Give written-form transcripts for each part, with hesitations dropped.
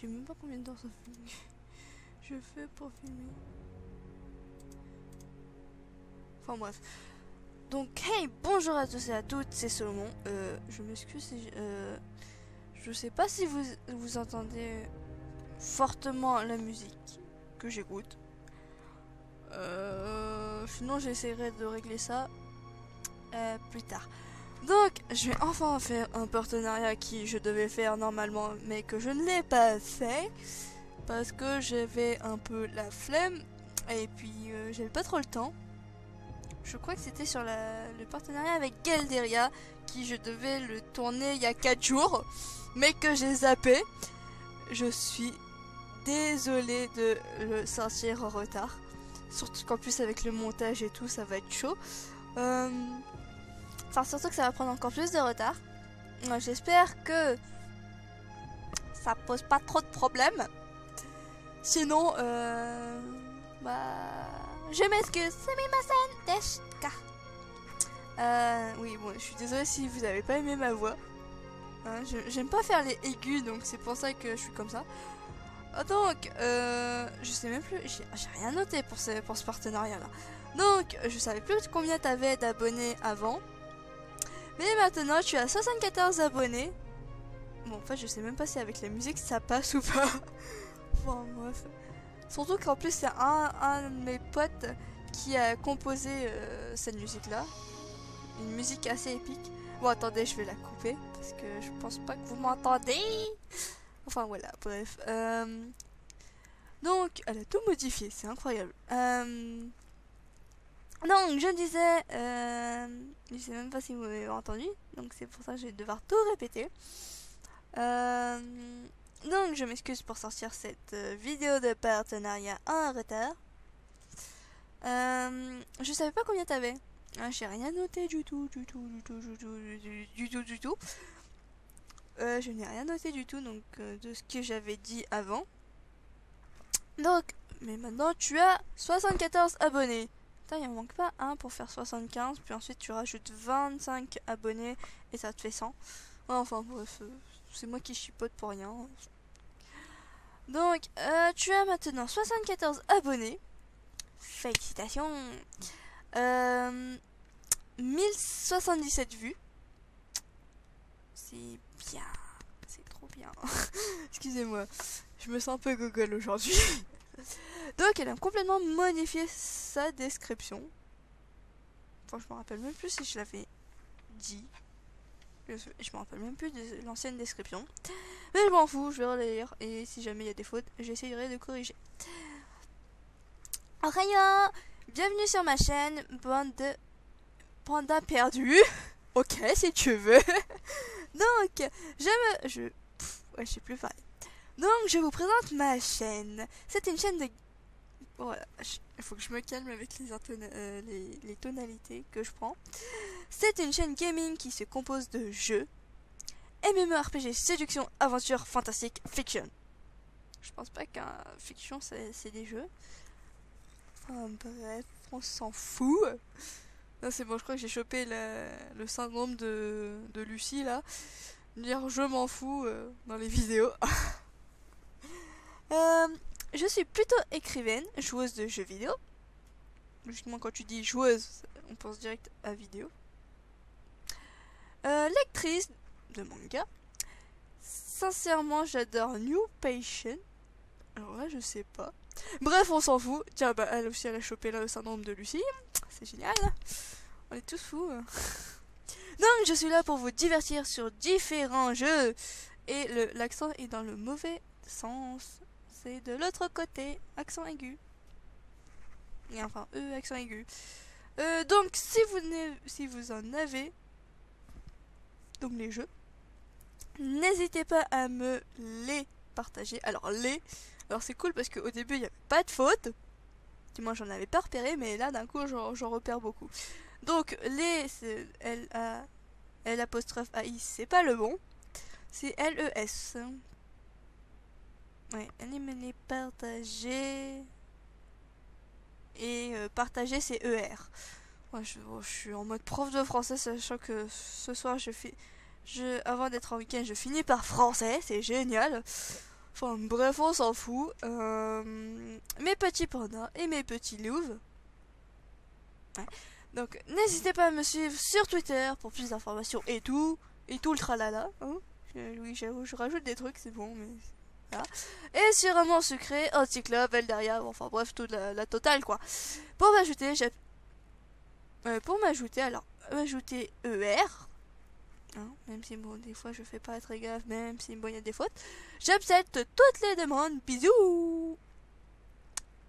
sais même pas combien de temps ça fait. Je fais pour filmer. Enfin bref. Donc hey, bonjour à tous et à toutes, c'est Solomon. Je m'excuse si je sais pas si vous entendez fortement la musique que j'écoute. Sinon j'essaierai de régler ça plus tard. Donc je vais enfin faire un partenariat qui je devais faire normalement mais que je ne l'ai pas fait parce que j'avais un peu la flemme et puis j'avais pas trop le temps. Je crois que c'était sur le partenariat avec Galderia qui je devais le tourner il y a 4 jours mais que j'ai zappé. Je suis désolée de le sortir en retard. Surtout qu'en plus avec le montage et tout ça va être chaud. Enfin surtout que ça va prendre encore plus de retard. J'espère que ça pose pas trop de problèmes. Sinon je m'excuse. Oui bon je suis désolée si vous avez pas aimé ma voix. J'aime pas faire les aigus donc c'est pour ça que je suis comme ça. Donc, je sais même plus, j'ai rien noté pour ce partenariat là. Donc, je savais plus combien t'avais d'abonnés avant. Mais maintenant, tu as 74 abonnés. Bon, en fait, je sais même pas si avec la musique ça passe ou pas. Enfin, bref. Surtout qu'en plus, c'est un de mes potes qui a composé cette musique là. Une musique assez épique. Bon, attendez, je vais la couper parce que je pense pas que vous m'entendez. Enfin voilà, bref. Donc, elle a tout modifié, c'est incroyable. Donc, je disais, je sais même pas si vous m'avez entendu, donc c'est pour ça que je vais devoir tout répéter. Donc, je m'excuse pour sortir cette vidéo de partenariat en retard. Je savais pas combien t'avais. J'ai rien noté du tout. Je n'ai rien noté du tout donc de ce que j'avais dit avant. Donc, mais maintenant tu as 74 abonnés. Putain, il en manque pas un pour faire 75. Puis ensuite tu rajoutes 25 abonnés et ça te fait 100. Enfin bref, c'est moi qui chipote pour rien. Donc, tu as maintenant 74 abonnés. Félicitations. 1077 vues. C'est bien, c'est trop bien. Excusez-moi, je me sens un peu gogol aujourd'hui. Donc elle a complètement modifié sa description. Enfin, je me rappelle même plus si je l'avais dit. Je me rappelle même plus de l'ancienne description. Mais je m'en fous, je vais relire. Et si jamais il y a des fautes, j'essayerai de corriger. Rien. Bienvenue sur ma chaîne, bande de pandas perdus. Ok, si tu veux. Donc, je sais plus parler. Donc, je vous présente ma chaîne. C'est une chaîne de... Voilà, il faut que je me calme avec les tonalités que je prends. C'est une chaîne gaming qui se compose de jeux, MMORPG, séduction, aventure, fantastique, fiction. Je pense pas qu'un fiction, c'est des jeux. Enfin, bref, on s'en fout. Non, c'est bon, je crois que j'ai chopé le syndrome de Lucie, là. Dire je m'en fous dans les vidéos. Je suis plutôt écrivaine, joueuse de jeux vidéo. Justement, quand tu dis joueuse, on pense direct à vidéo. Lectrice de manga. Sincèrement, j'adore New Patient. Alors là, je sais pas. Bref, on s'en fout. Tiens, bah, elle aussi, elle a chopé là le syndrome de Lucie. C'est génial. On est tous fous. Donc, je suis là pour vous divertir sur différents jeux. Et l'accent est dans le mauvais sens. C'est de l'autre côté. Accent aigu. Et enfin, accent aigu. Donc, si vous en avez, donc les jeux, n'hésitez pas à me les partager. Alors, c'est cool parce qu'au début, il n'y avait pas de faute. Du moins, j'en avais pas repéré, mais là, d'un coup, j'en repère beaucoup. Donc, c'est L''AI, c'est pas le bon. C'est LES. Ouais, allez me les partager. Et partager, c'est ER. Ouais, je suis en mode prof de français, sachant que ce soir, avant d'être en week-end, je finis par français. C'est génial. Enfin bref, on s'en fout. Mes petits pandas et mes petits louves. Ouais. Donc n'hésitez pas à me suivre sur Twitter pour plus d'informations et tout le tralala. Hein. Oui, j'avoue, je rajoute des trucs, c'est bon, mais voilà. Et sur Amour Sucré, Anticlub, Eldaria, enfin bref, toute la totale quoi. Pour m'ajouter, alors ajouter ER. Hein, même si bon des fois je fais pas très gaffe, même si bon il y a des fautes, j'accepte toutes les demandes. Bisous.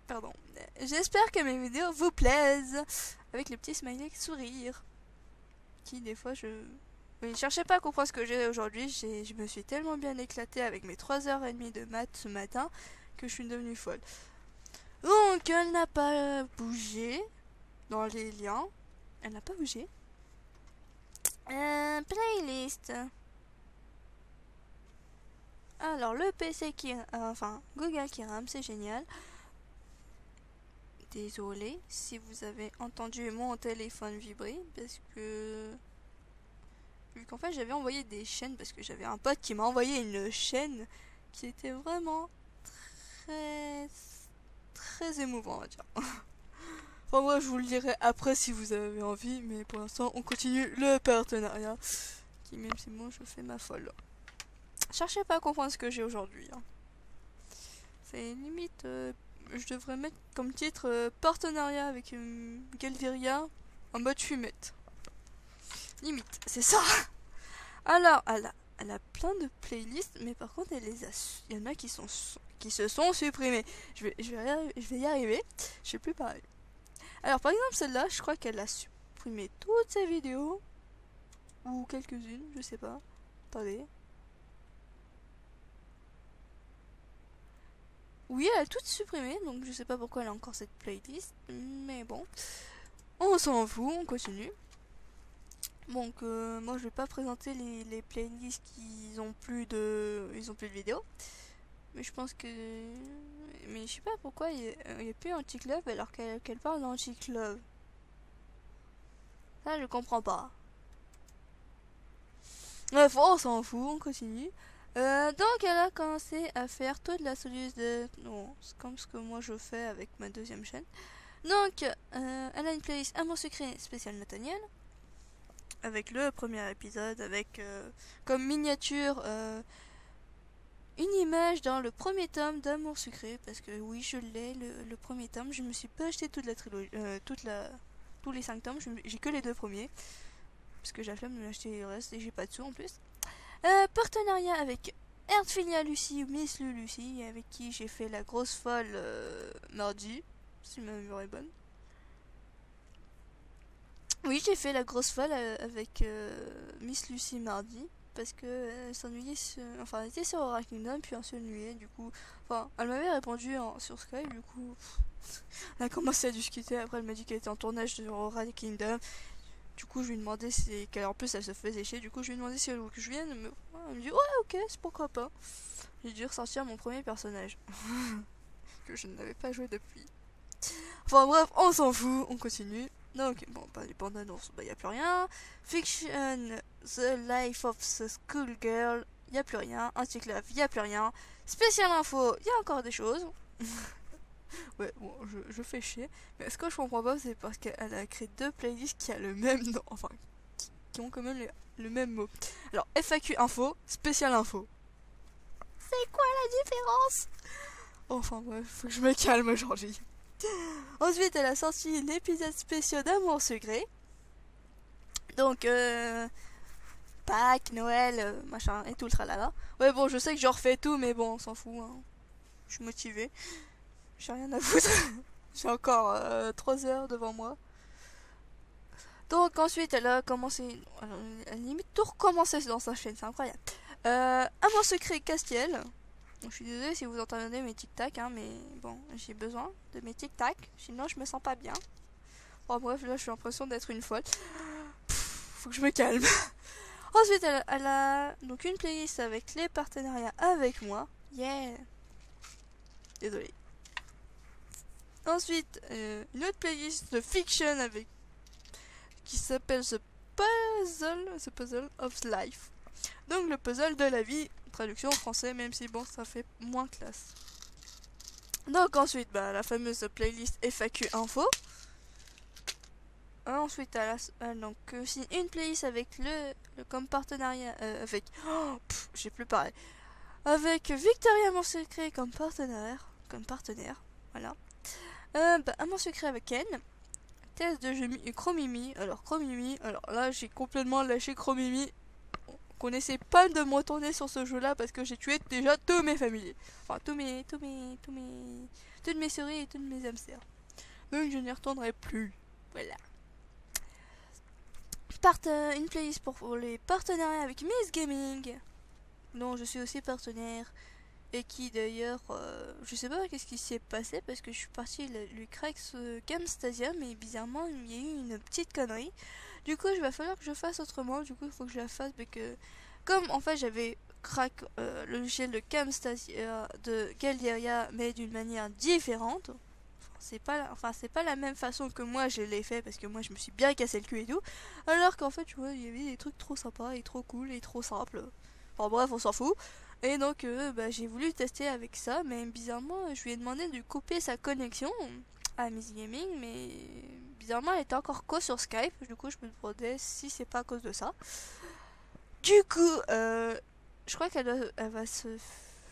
Pardon. J'espère que mes vidéos vous plaisent avec le petit smiley sourire qui des fois je oui, cherchez pas à comprendre ce que j'ai aujourd'hui. Je me suis tellement bien éclatée avec mes 3h30 de maths ce matin que je suis devenue folle. Donc elle n'a pas bougé dans les liens. Elle n'a pas bougé. Playlist. Alors le PC qui... enfin Google qui rame, c'est génial. Désolé si vous avez entendu mon téléphone vibrer parce que... Vu qu'en fait j'avais envoyé des chaînes parce que j'avais un pote qui m'a envoyé une chaîne qui était vraiment très émouvant à dire. Enfin moi je vous le dirai après si vous avez envie, mais pour l'instant on continue le partenariat qui même si moi je fais ma folle. Cherchez pas à comprendre ce que j'ai aujourd'hui. Hein. C'est limite je devrais mettre comme titre partenariat avec Galviria en mode fumette. Limite, c'est ça. Alors, elle a plein de playlists, mais par contre, il y en a qui se sont supprimées. Je vais y arriver. Je sais plus pareil. Alors, par exemple, celle-là, je crois qu'elle a supprimé toutes ses vidéos. Ou quelques-unes, je sais pas. Attendez. Oui, elle a toutes supprimé, donc je sais pas pourquoi elle a encore cette playlist. Mais bon. On s'en fout, on continue. Donc moi je vais pas présenter les playlists qui ont plus de vidéos, mais je pense que je sais pas pourquoi il y a plus Anticlub alors qu'elle parle d'Anticlub. Ça je comprends pas. Bref, on s'en fout, on continue. Donc elle a commencé à faire toute la solution de... Non, c'est comme ce que moi je fais avec ma deuxième chaîne. Donc elle a une playlist Amour Secret spécial Nathaniel. Avec le premier épisode, avec comme miniature une image dans le premier tome d'Amour Sucré, parce que oui je l'ai, le premier tome, je me suis pas acheté toute la trilogie, tous les 5 tomes, j'ai que les 2 premiers, parce que j'ai la flemme de m'acheter le reste et j'ai pas de sous en plus. Partenariat avec Earthfilia Lucie, Miss Lucie, avec qui j'ai fait la grosse folle mardi, si ma mémoire est bonne. Oui, j'ai fait la grosse folle avec Miss Lucie mardi parce que elle s'ennuyait enfin elle était sur Aura Kingdom puis elle s'ennuyait du coup, enfin elle m'avait répondu sur Skype du coup elle a commencé à discuter, après elle m'a dit qu'elle était en tournage sur Aura Kingdom, du coup je lui ai demandé si qu'elle en plus elle se faisait chier, du coup je lui ai demandé si elle voulait que je vienne, mais elle me dit ouais ok c'est pourquoi pas, j'ai dû ressortir mon premier personnage que je n'avais pas joué depuis. Enfin bref, on s'en fout, on continue. Donc, bon, bah, les bandes annonces, bah, y a plus rien. Fiction, The Life of the Schoolgirl, y a plus rien. Anticlub, y a plus rien. Spécial info, y a encore des choses. Ouais, bon, je fais chier. Mais ce que je comprends pas, c'est parce qu'elle a créé 2 playlists qui a le même nom. Enfin, qui ont quand même le même mot. Alors, FAQ info, spécial info. C'est quoi la différence? Enfin, bref, faut que je me calme aujourd'hui. Ensuite, elle a sorti l'épisode spécial d'Amour Secret. Donc, Pâques, Noël, machin, et tout le tralala. Ouais, bon, je sais que je refais tout, mais bon, on s'en fout. Hein. Je suis motivée. J'ai rien à foutre. J'ai encore 3 heures devant moi. Donc, ensuite, elle a commencé. Elle a limite tout recommencé dans sa chaîne, c'est incroyable. Amour Secret Castiel. Donc, je suis désolée si vous entendez mes tic-tac, hein, mais bon, j'ai besoin de mes tic-tac, sinon je me sens pas bien. Bon, bref, là, j'ai l'impression d'être une folle. Faut que je me calme. Ensuite, elle a donc une playlist avec les partenariats avec moi. Yeah. Désolée. Ensuite, une autre playlist de fiction avec qui s'appelle The Puzzle of Life. Donc le puzzle de la vie, traduction en français, même si bon, ça fait moins classe. Donc ensuite, bah, la fameuse playlist FAQ info. Ensuite, donc aussi une playlist avec comme partenariat avec... Oh, j'ai plus parlé. Avec Victoria Amour Secret comme partenaire. Voilà. Amour Secret avec Ken. Test de jeu Chromimi. Alors là j'ai complètement lâché Chromimi. Qu'on essaie pas de me retourner sur ce jeu là parce que j'ai tué déjà tous mes familiers. Enfin toutes mes souris et tous mes hamsters. Donc je n'y retournerai plus. Voilà. Une playlist pour les partenariats avec Miss Gaming, dont je suis aussi partenaire, et qui d'ailleurs, je sais pas qu'est-ce qui s'est passé parce que je suis partie lui crack ce Camstasia, mais bizarrement il y a eu une petite connerie. Du coup, il va falloir que je fasse autrement. Du coup, il faut que je la fasse, mais que comme en fait j'avais crack le logiciel de Camstasia de Galderia, mais d'une manière différente. C'est pas la même façon que moi je l'ai fait parce que moi je me suis bien cassé le cul et tout, alors qu'en fait tu vois il y avait des trucs trop sympas et trop cool et trop simples, enfin bref on s'en fout. Et donc j'ai voulu tester avec ça, mais bizarrement je lui ai demandé de couper sa connexion à Miss Gaming, mais bizarrement elle était encore sur Skype. Du coup je me demandais si c'est pas à cause de ça. Du coup je crois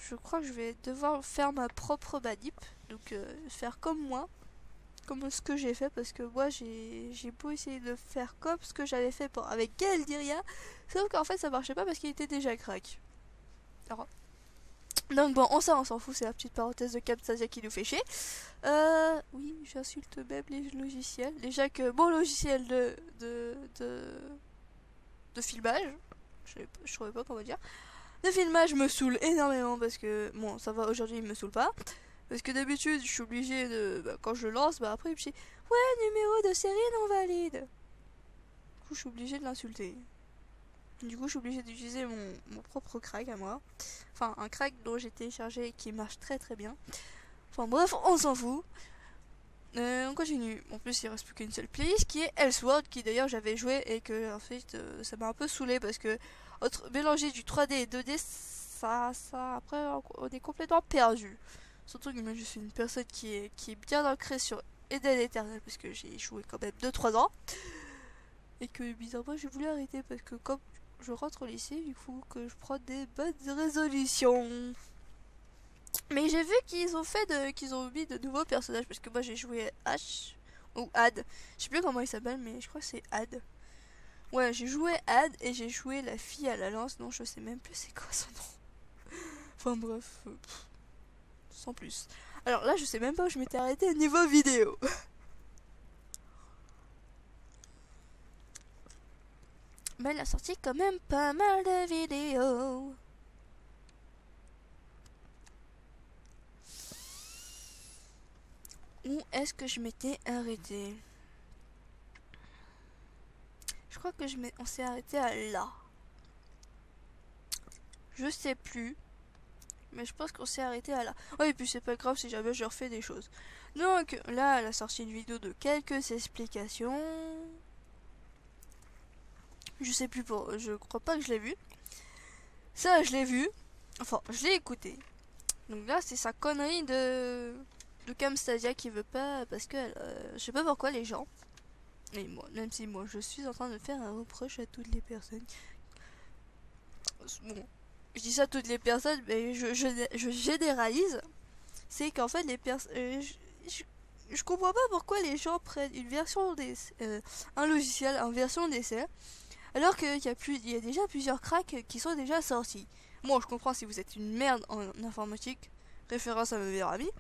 je crois que je vais devoir faire ma propre badip. Donc faire comme moi, comme ce que j'ai fait, parce que moi j'ai beau essayer de faire comme ce que j'avais fait avec Galderia, sauf qu'en fait ça marchait pas parce qu'il était déjà crack. Alors, donc bon, on s'en fout, c'est la petite parenthèse de Camstasia qui nous fait chier. Oui, j'insulte même les logiciels. Déjà que mon logiciel de filmage, je saurais pas comment dire, de filmage me saoule énormément parce que, bon, ça va, aujourd'hui il me saoule pas. Parce que d'habitude, je suis obligée de... quand je le lance, après, il me dit « Ouais, numéro de série non valide !» Du coup, je suis obligée de l'insulter. Du coup, je suis obligée d'utiliser mon propre crack à moi. Enfin, un crack dont j'ai téléchargé et qui marche très très bien. Enfin bref, on s'en fout. On continue. En plus, il reste plus qu'une seule playlist qui est Elseworld, qui d'ailleurs j'avais joué et que en fait, ça m'a un peu saoulé parce que mélanger du 3D et 2D, ça après, on est complètement perdu. Surtout que moi je suis une personne qui est bien ancrée sur Eden Eternal parce que j'ai joué quand même 2-3 ans. Et que bizarrement j'ai voulu arrêter parce que comme je rentre au lycée, il faut que je prenne des bonnes résolutions. Mais j'ai vu qu'ils ont mis de nouveaux personnages parce que moi j'ai joué Ash ou Ad. Je sais plus comment il s'appelle mais je crois que c'est Ad. Ouais, j'ai joué Ad et j'ai joué la fille à la lance. Non, je sais même plus c'est quoi son nom. Enfin bref. Sans plus. Alors là, je sais même pas où je m'étais arrêté au niveau vidéo. Mais elle a sorti quand même pas mal de vidéos. Où est-ce que je m'étais arrêté? Je crois que on s'est arrêté à là. Je sais plus. Mais je pense qu'on s'est arrêté à là. Oh, et puis c'est pas grave si jamais je refais des choses. Donc là, elle a sorti une vidéo de quelques explications. Je sais plus je crois pas que je l'ai vu. Ça, je l'ai vu. Enfin, je l'ai écouté. Donc là, c'est sa connerie de Camstasia qui veut pas parce que je sais pas pourquoi les gens. Et moi, même si moi je suis en train de faire un reproche à toutes les personnes. Bon, je dis ça à toutes les personnes, mais je généralise. C'est qu'en fait, les personnes. Je comprends pas pourquoi les gens prennent une version un logiciel en version d'essai, alors qu'il y a déjà plusieurs cracks qui sont déjà sortis. Moi, je comprends si vous êtes une merde en informatique, référence à ma meilleure amie.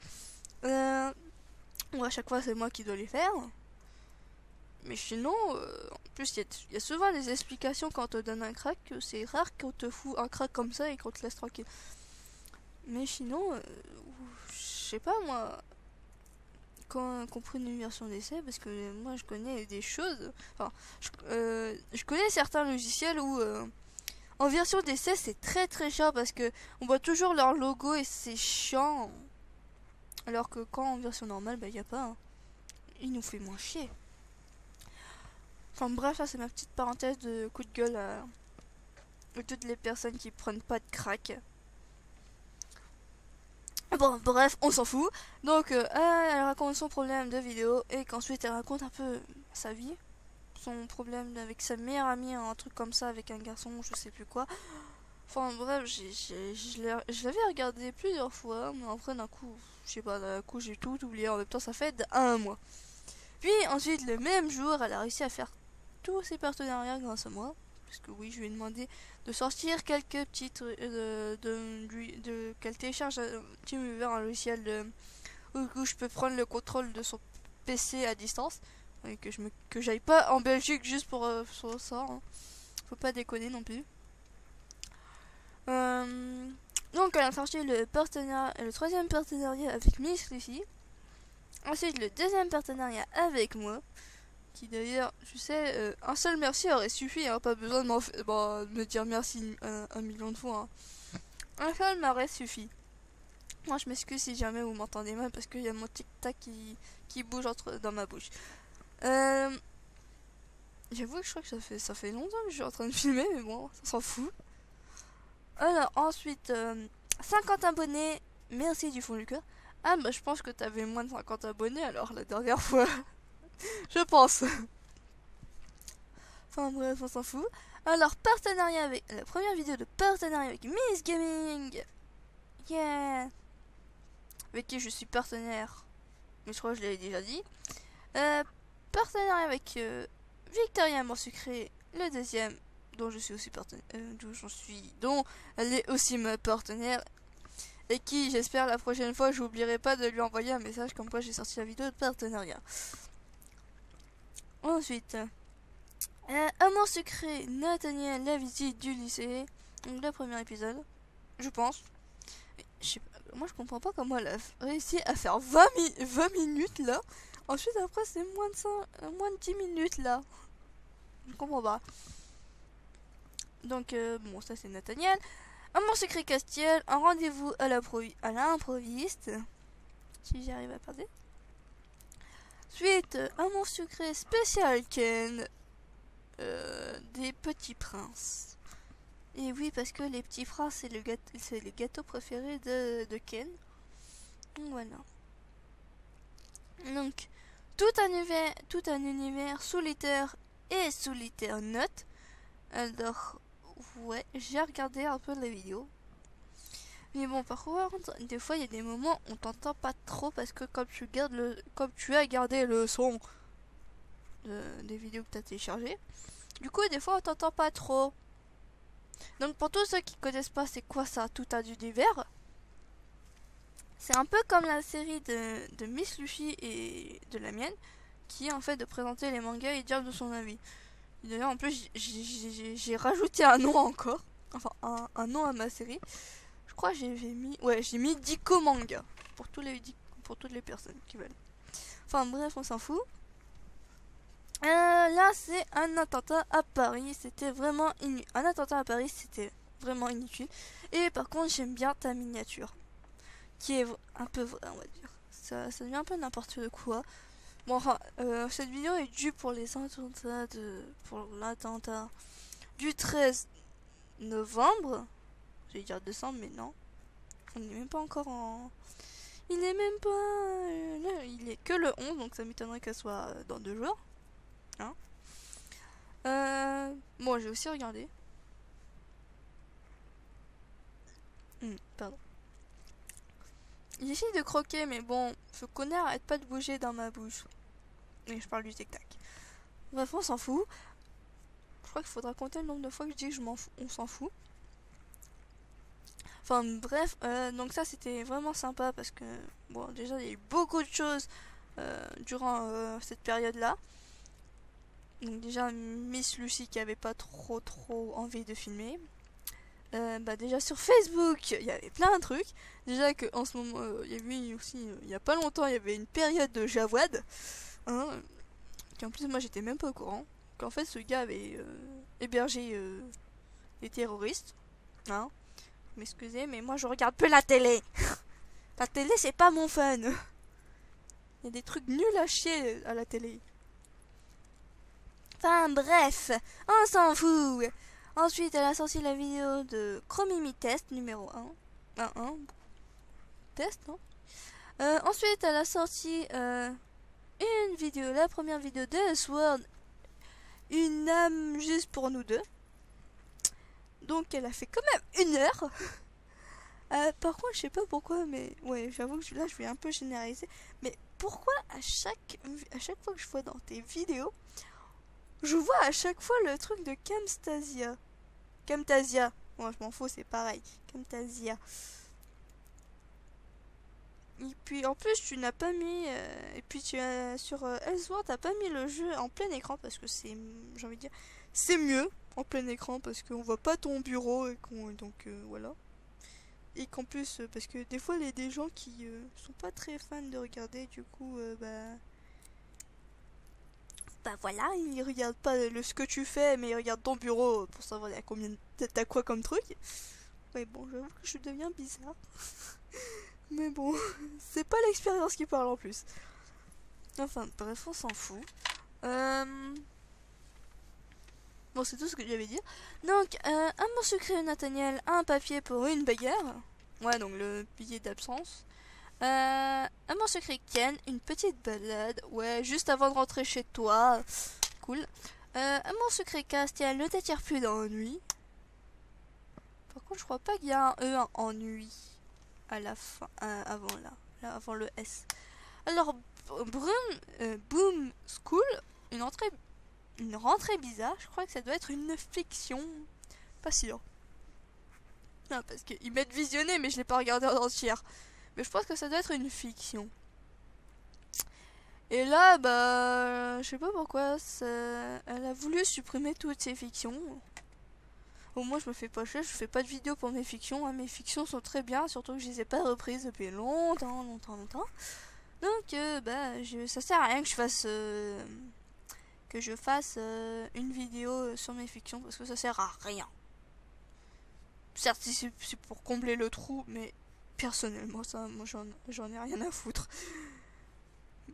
Ou à chaque fois, c'est moi qui dois les faire. Mais sinon, en plus, il y a souvent des explications quand on te donne un crack. C'est rare qu'on te fout un crack comme ça et qu'on te laisse tranquille. Mais sinon, je sais pas moi, qu'on prenne une version d'essai, parce que moi je connais des choses. Enfin, je connais certains logiciels où en version d'essai c'est très très chiant parce que on voit toujours leur logo et c'est chiant. Alors que quand en version normale, bah y a pas. Hein. Il nous fait moins chier. Enfin bref, ça c'est ma petite parenthèse de coup de gueule Et toutes les personnes qui prennent pas de crack. Bon, bref, on s'en fout. Donc, elle raconte son problème de vidéo et qu'ensuite elle raconte un peu sa vie. Son problème avec sa meilleure amie, un truc comme ça, avec un garçon, je sais plus quoi. Enfin, bref, je l'avais regardé plusieurs fois, mais après, d'un coup, je sais pas, d'un coup, j'ai tout oublié. En même temps, ça fait un mois. Puis, ensuite, le même jour, elle a réussi à faire tous ses partenariats grâce à moi. Parce que oui, je lui ai demandé de sortir quelques petits trucs, qu'elle télécharge TeamViewer, un logiciel où je peux prendre le contrôle de son PC à distance. Et que j'aille pas en Belgique juste pour ça. Hein. Faut pas déconner non plus. Donc elle a sorti le troisième partenariat avec Miss Lucy. Ensuite le deuxième partenariat avec moi. Qui d'ailleurs, je sais, un seul merci aurait suffi, hein, pas besoin de me dire merci un million de fois. Hein. Un seul m'aurait suffi. Moi je m'excuse si jamais vous m'entendez mal parce qu'il y a mon tic-tac qui bouge dans ma bouche. J'avoue que je crois que ça fait longtemps que je suis en train de filmer, mais bon, ça s'en fout. Alors ensuite, 50 abonnés, merci du fond du cœur. Ah bah je pense que t'avais moins de 50 abonnés alors la dernière fois. Je pense. Enfin bref, on s'en fout. Alors partenariat avec... La première vidéo de partenariat avec Miss Gaming. Yeah. Avec qui je suis partenaire. Mais je crois que je l'avais déjà dit. Partenariat avec Victoria Amour Sucré, le deuxième, dont je suis aussi partenaire, dont elle est aussi ma partenaire, et qui, j'espère, la prochaine fois, j'oublierai pas de lui envoyer un message comme quoi j'ai sorti la vidéo de partenariat. Ensuite, Amour Sucré, Nathaniel, la visite du lycée, donc le premier épisode, je pense. Je sais pas, moi je comprends pas comment elle a réussi à faire 20 minutes là. Ensuite, après, c'est moins de 10 minutes là. Je comprends pas. Donc, bon, ça c'est Nathaniel. Amour secret Castiel, un rendez-vous à l'improviste. Si j'arrive à parler. Suite, Amour secret spécial Ken. Des petits princes. Et oui, parce que les petits princes, c'est les gâteaux préférés de Ken. Donc voilà. Donc, tout un univers solitaire et solitaire note. Alors, ouais, j'ai regardé un peu la vidéo. Mais bon, par contre, des fois, il y a des moments où on t'entend pas trop parce que comme tu as gardé le son des vidéos que tu as téléchargées, du coup, des fois, on t'entend pas trop. Donc, pour tous ceux qui connaissent pas, c'est quoi ça, tout un univers? C'est un peu comme la série de Miss Lucy et de la mienne, qui est en fait de présenter les mangas et dire de son avis. D'ailleurs, en plus, j'ai rajouté un nom encore. Enfin, un nom à ma série. Je crois que j'ai mis Dico Manga. Pour toutes les personnes qui veulent. Enfin, bref, on s'en fout. Là, c'est un attentat à Paris. C'était vraiment inutile. Un attentat à Paris, c'était vraiment inutile. Et par contre, j'aime bien ta miniature. Qui est un peu vrai, on va dire. Ça devient un peu n'importe quoi. Bon, enfin, cette vidéo est due pour pour l'attentat du 13 novembre. J'allais dire décembre, mais non. On n'est même pas encore en... Il est même pas... là, il est que le 11, donc ça m'étonnerait qu'elle soit dans 2 jours. Hein bon, j'ai aussi regardé. Pardon. J'essaie de croquer, mais bon, ce connard arrête pas de bouger dans ma bouche. Et je parle du tic-tac. Bref, on s'en fout. Je crois qu'il faudra compter le nombre de fois que je dis que on s'en fout. Enfin bref, donc ça c'était vraiment sympa parce que, bon, déjà il y a eu beaucoup de choses durant cette période-là. Donc déjà Miss Lucy qui avait pas trop envie de filmer. Déjà sur Facebook il y avait plein de trucs. Déjà que en ce moment il y avait aussi il y a pas longtemps il y avait une période de Jawad, hein, qui en plus moi j'étais même pas au courant qu'en fait ce gars avait hébergé des terroristes, hein. M'excusez mais moi je regarde peu la télé. La télé c'est pas mon fun. Il y a des trucs nuls à chier à la télé. Enfin bref, on s'en fout. Ensuite, elle a sorti la vidéo de Chromimi Test numéro 1. 1 test, non? Ensuite, elle a sorti une vidéo, la première vidéo de Sword, une âme juste pour nous deux. Donc, elle a fait quand même 1 heure. Par contre, je sais pas pourquoi, mais ouais, j'avoue que là, je vais un peu généraliser. Mais pourquoi à chaque fois que je vois dans tes vidéos, je vois à chaque fois le truc de Camtasia. Camtasia. Moi, je m'en fous, c'est pareil. Camtasia. Et puis en plus tu n'as pas mis et puis tu as sur Ellsworth t'as pas mis le jeu en plein écran parce que c'est, j'ai envie de dire, c'est mieux en plein écran parce qu'on voit pas ton bureau et donc voilà. Et qu'en plus parce que des fois il y a des gens qui sont pas très fans de regarder, du coup bah voilà, ils regardent pas ce que tu fais, mais ils regardent ton bureau pour savoir à combien t'as quoi comme truc. Ouais, bon, j'avoue que je deviens bizarre. Mais bon, c'est pas l'expérience qui parle en plus. Enfin, bref, on s'en fout. Bon, c'est tout ce que j'avais à dire. Donc, un mot secret de Nathaniel, un papier pour une bagarre. Ouais, donc le billet d'absence. Un mot secret Ken, une petite balade. Ouais, juste avant de rentrer chez toi. Cool. Un mot secret Castiel, ne t'attire plus d'ennui. Par contre, je crois pas qu'il y a un E en ennui à la fin, avant là, avant le S. Alors, Boom School, une rentrée bizarre. Je crois que ça doit être une fiction. Pas sûr. Non, parce qu'ils mettent visionné, mais je l'ai pas regardé en entière. Mais je pense que ça doit être une fiction. Et là, bah, je sais pas pourquoi, elle a voulu supprimer toutes ses fictions. Au moins, je me fais pas chier, je fais pas de vidéo pour mes fictions. Hein. Mes fictions sont très bien, surtout que je les ai pas reprises depuis longtemps. Donc, bah, ça sert à rien que je fasse une vidéo sur mes fictions parce que ça sert à rien. Certes, c'est pour combler le trou, mais personnellement, moi j'en ai rien à foutre.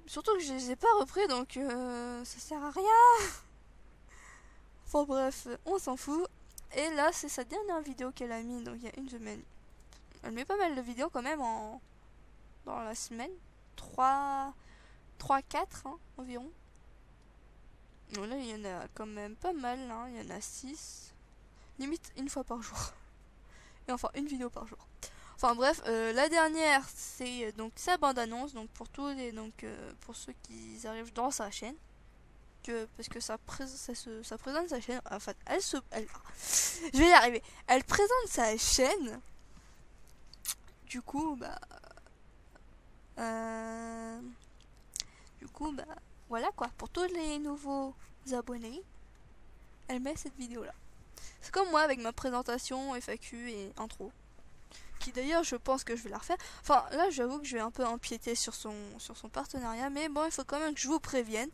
Surtout que je les ai pas repris, donc ça sert à rien. Enfin bref, on s'en fout. Et là, c'est sa dernière vidéo qu'elle a mis, donc il y a une semaine. Elle met pas mal de vidéos quand même dans la semaine. 3-4 hein, environ. Bon, là, il y en a quand même pas mal, hein. Il y en a 6. Limite une fois par jour. Et enfin, une vidéo par jour. Enfin bref, la dernière, c'est donc sa bande-annonce. Donc pour tous les, pour ceux qui arrivent dans sa chaîne. Parce que ça présente sa chaîne. En fait, je vais y arriver. Elle présente sa chaîne. Du coup, bah... voilà quoi. Pour tous les nouveaux abonnés, elle met cette vidéo là. C'est comme moi avec ma présentation, FAQ et intro. Qui d'ailleurs, je pense que je vais la refaire. Enfin, là, j'avoue que je vais un peu empiéter sur son partenariat. Mais bon, il faut quand même que je vous prévienne.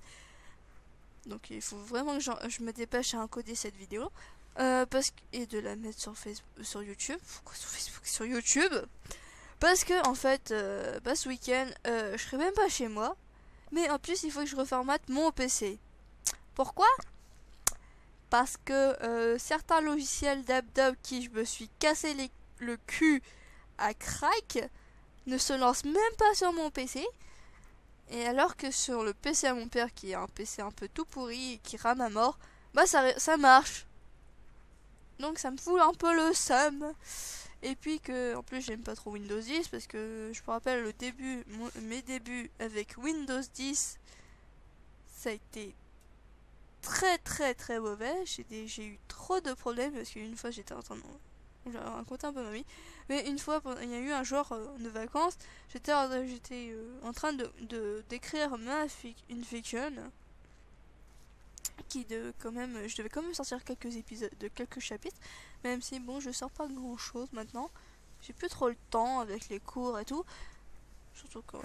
Donc, il faut vraiment que je me dépêche à encoder cette vidéo. Et de la mettre sur Facebook, sur YouTube. Pourquoi sur Facebook, sur YouTube? Parce que, en fait, ce week-end, je serai même pas chez moi. Mais en plus, il faut que je reformate mon PC. Pourquoi? Parce que certains logiciels d'Adobe qui je me suis cassé le cul à crack ne se lancent même pas sur mon PC. Et alors que sur le PC à mon père, qui est un PC un peu tout pourri et qui rame à mort, bah ça marche. Donc ça me fout un peu le seum. Et puis que en plus j'aime pas trop Windows 10 parce que je me rappelle mes débuts avec Windows 10, ça a été très très très mauvais. J'ai eu trop de problèmes parce qu'une fois j'étais en train de... Je vais raconter un peu ma vie. Mais une fois, il y a eu un jour de vacances, j'étais en train d'écrire une fiction quand même, je devais quand même sortir quelques épisodes, quelques chapitres, même si bon, je sors pas grand chose maintenant. J'ai plus trop le temps avec les cours et tout. Surtout que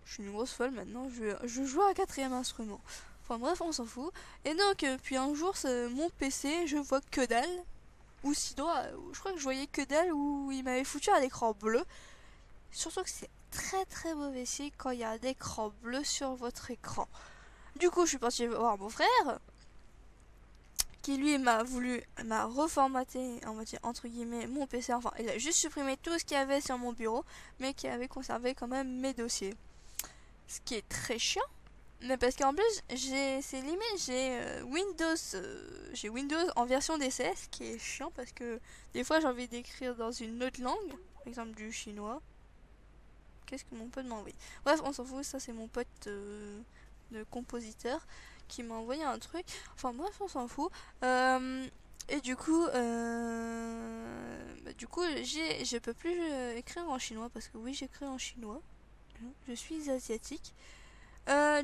je suis une grosse folle maintenant. Je joue à 4ème instrument. Enfin bref, on s'en fout. Et donc, puis un jour, mon PC, je vois que dalle. Ou sinon, je crois que je voyais que dalle où il m'avait foutu un écran bleu. Surtout que c'est très très mauvais signe quand il y a un écran bleu sur votre écran. Du coup, je suis partie voir mon frère qui lui m'a reformaté, on va dire entre guillemets, mon PC. Enfin, il a juste supprimé tout ce qu'il y avait sur mon bureau, mais qui avait conservé quand même mes dossiers. Ce qui est très chiant, mais parce qu'en plus, c'est limite, j'ai Windows en version d'essai, ce qui est chiant parce que des fois j'ai envie d'écrire dans une autre langue, par exemple du chinois. Qu'est-ce que mon pote m'a envoyé? Bref, on s'en fout, ça c'est mon pote de compositeur qui m'a envoyé un truc. Enfin bref, on s'en fout. Et du coup, je peux plus écrire en chinois parce que oui, j'écris en chinois. Je suis asiatique.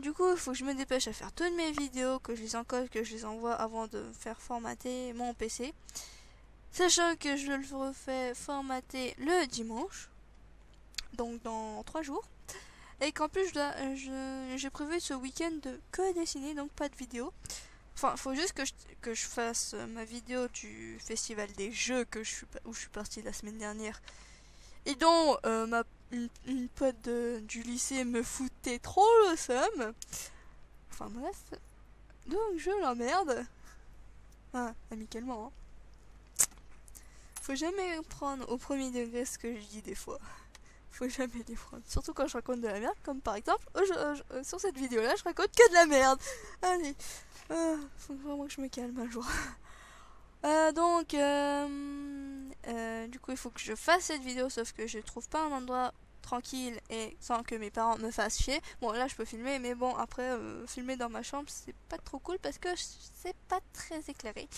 Du coup, il faut que je me dépêche à faire toutes mes vidéos, que je les encode, que je les envoie avant de faire formater mon PC. Sachant que je le refais formater le dimanche, donc dans 3 jours. Et qu'en plus, j'ai prévu ce week-end de que dessiner, donc pas de vidéo. Enfin, faut juste que je fasse ma vidéo du festival des jeux où je suis partie la semaine dernière. Et dont une pote du lycée me foutait trop le seum. Enfin bref. Donc je l'emmerde. Ah, amicalement. Hein. Faut jamais prendre au premier degré ce que je dis des fois. Faut jamais les prendre. Surtout quand je raconte de la merde. Comme par exemple, sur cette vidéo là, je raconte que de la merde. Allez. Faut vraiment que je me calme un jour. Du coup, il faut que je fasse cette vidéo, sauf que je trouve pas un endroit tranquille et sans que mes parents me fassent chier. Bon, là, je peux filmer, mais bon, après, filmer dans ma chambre, c'est pas trop cool parce que c'est pas très éclairé.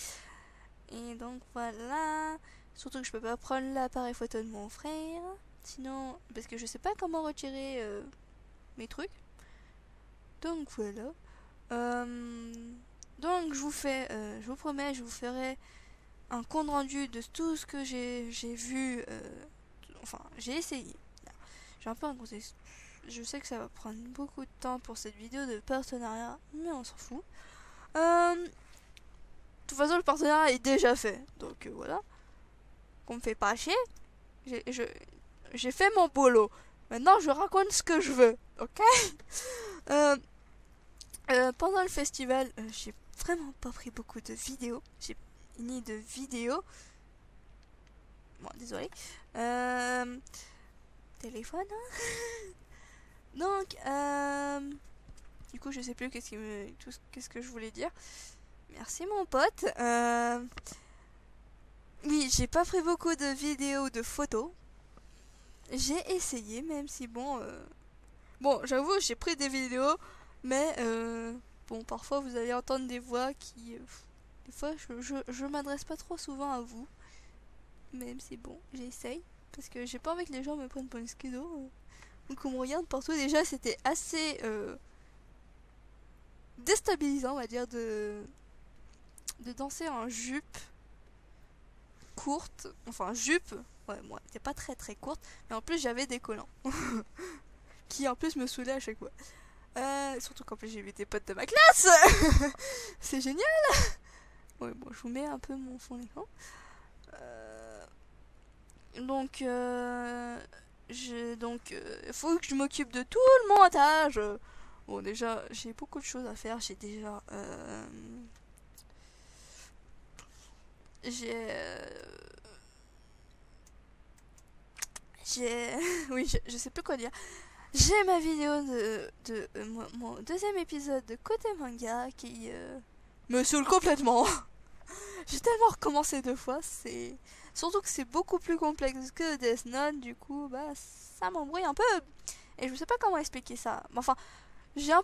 Et donc, voilà. Surtout que je peux pas prendre l'appareil photo de mon frère. Sinon, parce que je sais pas comment retirer mes trucs. Donc, voilà. Donc, je vous promets, je vous ferai un compte rendu de tout ce que j'ai vu. Enfin, j'ai essayé. J'ai un peu un contexte. Je sais que ça va prendre beaucoup de temps pour cette vidéo de partenariat, mais on s'en fout. De toute façon, le partenariat est déjà fait. Donc voilà. Qu'on me fait pas chier. J'ai fait mon boulot. Maintenant, je raconte ce que je veux. Ok. Pendant le festival, j'ai vraiment pas pris beaucoup de vidéos. J'ai ni de vidéos. Bon, désolé. Téléphone. Hein. Donc, du coup, je sais plus qu'est-ce que je voulais dire. Merci mon pote. Oui, j'ai pas pris beaucoup de vidéos, de photos. J'ai essayé, même si bon, j'avoue, j'ai pris des vidéos, mais bon, parfois vous allez entendre des voix qui, des fois, je m'adresse pas trop souvent à vous, même si bon, j'essaye, parce que j'ai pas envie que les gens me prennent pour une schizo, ou qu'on me regarde partout. Déjà, c'était assez déstabilisant, on va dire, de danser en jupe courte, enfin jupe. Ouais, moi, c'était pas très très courte, mais en plus j'avais des collants qui en plus me saoulaient à chaque fois. Surtout qu'en plus j'ai vu des potes de ma classe. C'est génial. Ouais, bon, je vous mets un peu mon fond d'écran. Donc, faut que je m'occupe de tout le montage. Bon, déjà, j'ai beaucoup de choses à faire. Oui, je sais plus quoi dire. J'ai ma vidéo de mon deuxième épisode de Côté Manga qui me saoule complètement. J'ai tellement recommencé 2 fois, surtout que c'est beaucoup plus complexe que Death Note, du coup, bah, ça m'embrouille un peu. Et je sais pas comment expliquer ça. Enfin, j'en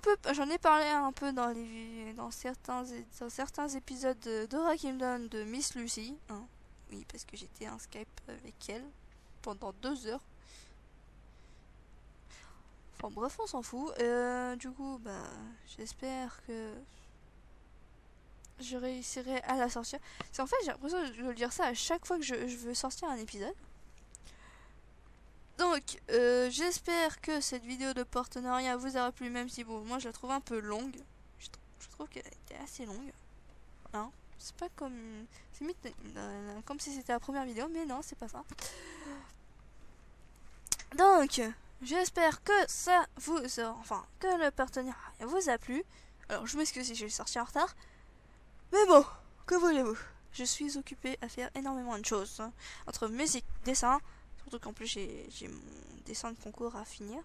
ai parlé un peu dans certains épisodes de Dora Kingdom de Miss Lucy. Hein. Oui, parce que j'étais en Skype avec elle pendant 2 heures. Enfin bref, on s'en fout. Du coup, bah, j'espère que je réussirai à la sortir. En fait, j'ai l'impression de dire ça à chaque fois que je veux sortir un épisode. Donc, j'espère que cette vidéo de partenariat vous aura plu, même si, bon, moi je la trouve un peu longue. Je trouve qu'elle était assez longue. Hein, c'est pas comme... C'est comme si c'était la première vidéo, mais non, c'est pas ça. Donc, j'espère que ça que le partenariat vous a plu. Alors, je m'excuse si je suis sorti en retard. Mais bon, que voulez-vous? Je suis occupée à faire énormément de choses, hein. Entre musique, dessin, surtout qu'en plus j'ai mon dessin de concours à finir,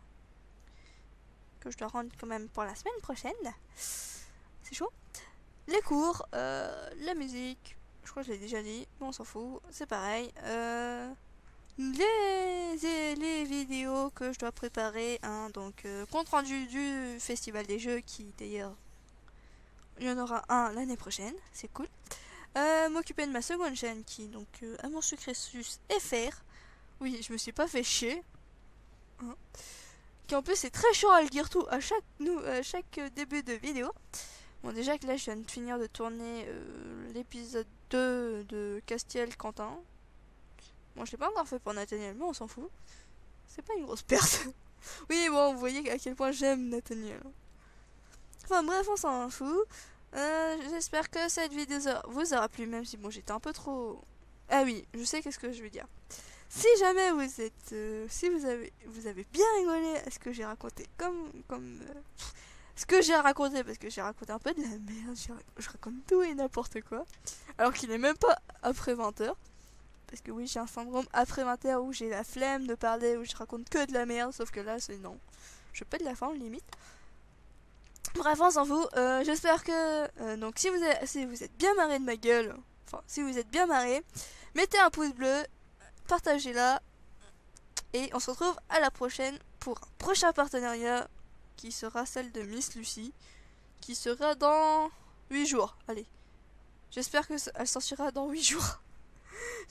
que je dois rendre quand même pour la semaine prochaine. C'est chaud. Les cours, la musique, je crois que je l'ai déjà dit, mais on s'en fout, c'est pareil. Les vidéos que je dois préparer, hein, donc compte rendu du Festival des Jeux qui d'ailleurs il y en aura un l'année prochaine, c'est cool. M'occuper de ma seconde chaîne qui donc Amour Sucré Sus FR. Oui, je me suis pas fait chier. Hein. Qui en plus c'est très chiant à le dire tout à chaque début de vidéo. Bon, déjà que là je viens de finir de tourner l'épisode 2 de Castiel Quentin. Bon, je l'ai pas encore fait pour Nathaniel, mais on s'en fout. C'est pas une grosse perte. Oui, bon, vous voyez à quel point j'aime Nathaniel. Enfin bref, on s'en fout. J'espère que cette vidéo vous aura plu, même si bon, j'étais un peu trop... Ah oui, je sais qu'est-ce que je veux dire. Si jamais vous êtes... si vous avez bien rigolé à ce que j'ai raconté, ce que j'ai raconté, parce que j'ai raconté un peu de la merde, je raconte tout et n'importe quoi, alors qu'il est même pas après 20h. Parce que oui, j'ai un syndrome après 20h où j'ai la flemme de parler, où je raconte que de la merde, sauf que là, c'est non. Je pète la forme, limite. Bref, on s'en fout. J'espère que... donc, si vous êtes bien marré de ma gueule, enfin, si vous êtes bien marré, mettez un pouce bleu, partagez-la, et on se retrouve à la prochaine pour un prochain partenariat, qui sera celle de Miss Lucie, qui sera dans 8 jours. Allez. J'espère qu'elle sortira dans 8 jours.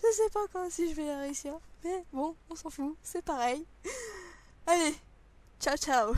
Je sais pas quand si je vais la réussir. Mais bon, on s'en fout. C'est pareil. Allez. Ciao, ciao.